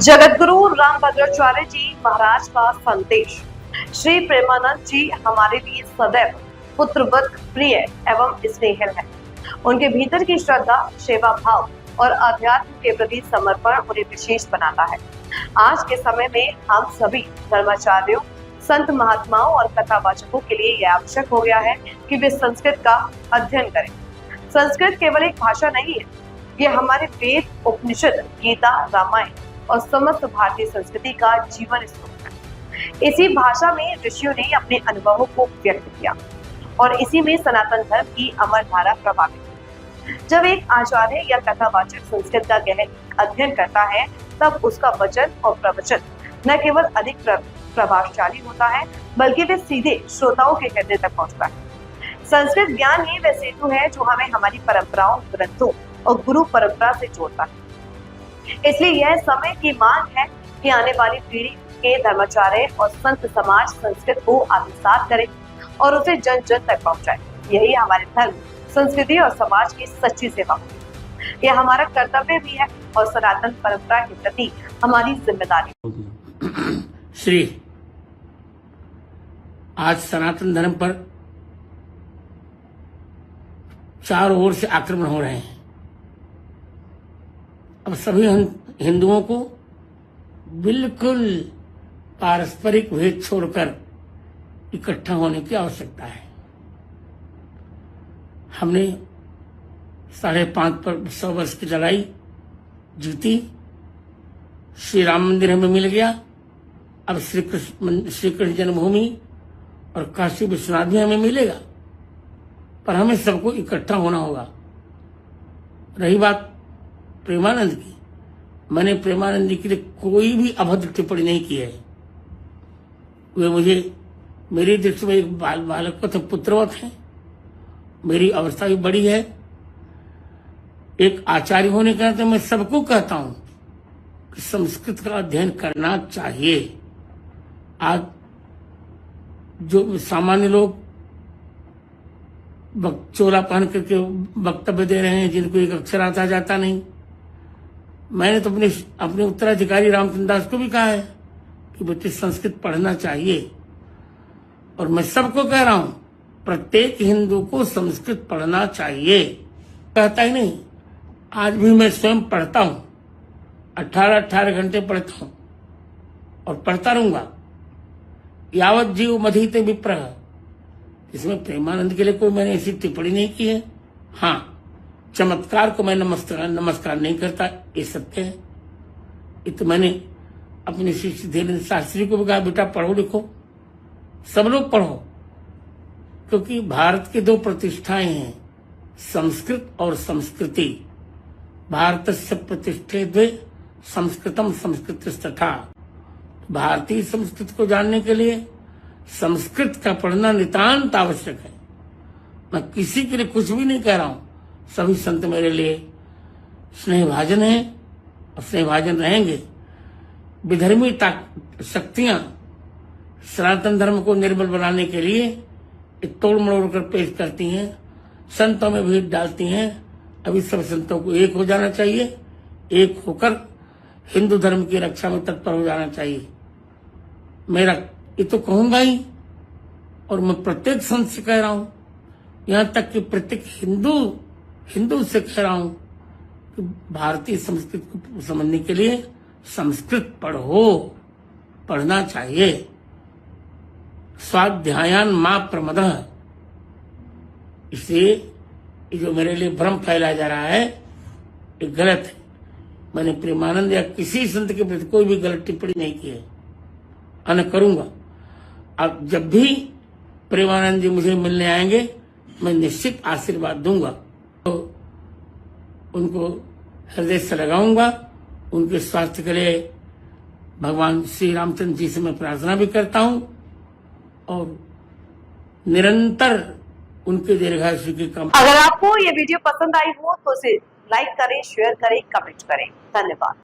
जगतगुरु रामभद्राचार्य जी महाराज का संदेश। श्री प्रेमानंद जी हमारे लिए सदैव पुत्रवत प्रिय एवं स्नेहिल है। उनके भीतर की श्रद्धा, सेवा भाव और अध्यात्म के प्रति समर्पण उन्हें विशेष बनाता है। आज के समय में हम सभी धर्माचार्यों, संत महात्माओं और कथावाचकों के लिए यह आवश्यक हो गया है कि वे संस्कृत का अध्ययन करें। संस्कृत केवल एक भाषा नहीं है, यह हमारे वेद, उपनिषद, गीता, रामायण और समस्त भारतीय संस्कृति का जीवन स्रोत है। इसी भाषा में ऋषियों ने अपने अनुभवों को व्यक्त किया और इसी में सनातन धर्म की अमर धारा प्रभावित हुई। जब एक आचार्य या कथावाचक संस्कृत का गहन अध्ययन करता है, तब उसका वचन और प्रवचन न केवल अधिक प्रभावशाली होता है, बल्कि वे सीधे श्रोताओं के हृदय तक पहुंचता है। संस्कृत ज्ञान ही वह सेतु है जो हमें हमारी परंपराओं, ग्रंथों और गुरु परंपरा से जोड़ता है। इसलिए यह समय की मांग है कि आने वाली पीढ़ी के धर्माचार्य और संत समाज संस्कृत को आत्मसात करें और उसे जन जन तक पहुंचाए। यही हमारे धर्म, संस्कृति और समाज की सच्ची सेवा होगी। यह हमारा कर्तव्य भी है और सनातन परंपरा के प्रति हमारी जिम्मेदारी। श्री आज सनातन धर्म पर चारों ओर से आक्रमण हो रहे हैं। अब सभी हिंदुओं को बिल्कुल पारस्परिक भेद छोड़कर इकट्ठा होने की आवश्यकता है। हमने 550 वर्ष की लड़ाई जीती, श्री राम मंदिर हमें मिल गया। अब श्री कृष्ण जन्मभूमि और काशी विश्वनाथ भी हमें मिलेगा, पर हमें सबको इकट्ठा होना होगा। रही बात प्रेमानंद की, मैंने प्रेमानंद जी के लिए कोई भी अभद्र टिप्पणी नहीं की है। वे मुझे, मेरी दृष्टि में एक बालक को तो पुत्रवत है। मेरी अवस्था भी बड़ी है। एक आचार्य होने के नाते मैं सबको कहता हूं कि संस्कृत का अध्ययन करना चाहिए। आज जो सामान्य लोग चोला पहन करके वक्तव्य दे रहे हैं, जिनको एक अक्षर आता जाता नहीं, मैंने तो अपने उत्तराधिकारी रामचंद्र दास को भी कहा है कि बच्चे संस्कृत पढ़ना चाहिए। और मैं सबको कह रहा हूं, प्रत्येक हिंदू को संस्कृत पढ़ना चाहिए। कहता ही नहीं, आज भी मैं स्वयं पढ़ता हूं, 18 घंटे पढ़ता हूं और पढ़ता रहूंगा। यावत जीव मधीते विप्रह, इसमें प्रेमानंद के लिए कोई मैंने ऐसी टिप्पणी नहीं की है। हाँ, चमत्कार को मैं नमस्कार नहीं करता, ये सत्य है। ये तो मैंने अपने शिष्य धीरेन्द्र शास्त्री को भी कहा, बेटा पढ़ो लिखो, सब लोग पढ़ो, क्योंकि भारत की 2 प्रतिष्ठाएं हैं, संस्कृत और संस्कृति। भारतस्य प्रतिष्ठे 2 संस्कृतम संस्कृतिस्तथा। भारतीय संस्कृति को जानने के लिए संस्कृत का पढ़ना नितांत आवश्यक है। मैं किसी के लिए कुछ भी नहीं कह रहा हूं। सभी संत मेरे लिए स्नेहभाजन हैं और स्नेहभाजन रहेंगे। विधर्मी शक्तियां सनातन धर्म को निर्बल बनाने के लिए तोड़ मरोड़ कर पेश करती हैं, संतों में भेद डालती हैं। अभी सब संतों को एक हो जाना चाहिए, एक होकर हिंदू धर्म की रक्षा में तत्पर हो जाना चाहिए। मेरा ये तो कहूंगा ही, और मैं प्रत्येक संत से कह रहा हूं, यहां तक कि प्रत्येक हिंदू से कह रहा हूं कि भारतीय संस्कृति को समझने के लिए संस्कृत पढ़ो, पढ़ना चाहिए। स्वाध्यायान मां प्रमदः, इससे जो मेरे लिए भ्रम फैलाया जा रहा है, ये गलत है। मैंने प्रेमानंद या किसी संत के प्रति कोई भी गलत टिप्पणी नहीं की है, और न करूंगा। अब जब भी प्रेमानंद जी मुझे मिलने आएंगे, मैं निश्चित आशीर्वाद दूंगा, तो उनको हृदय से लगाऊंगा। उनके स्वास्थ्य के लिए भगवान श्री रामचंद्र जी से मैं प्रार्थना भी करता हूं और निरंतर उनके दीर्घायु की कामना। अगर आपको ये वीडियो पसंद आई हो तो इसे लाइक करें, शेयर करें, कमेंट करें। धन्यवाद।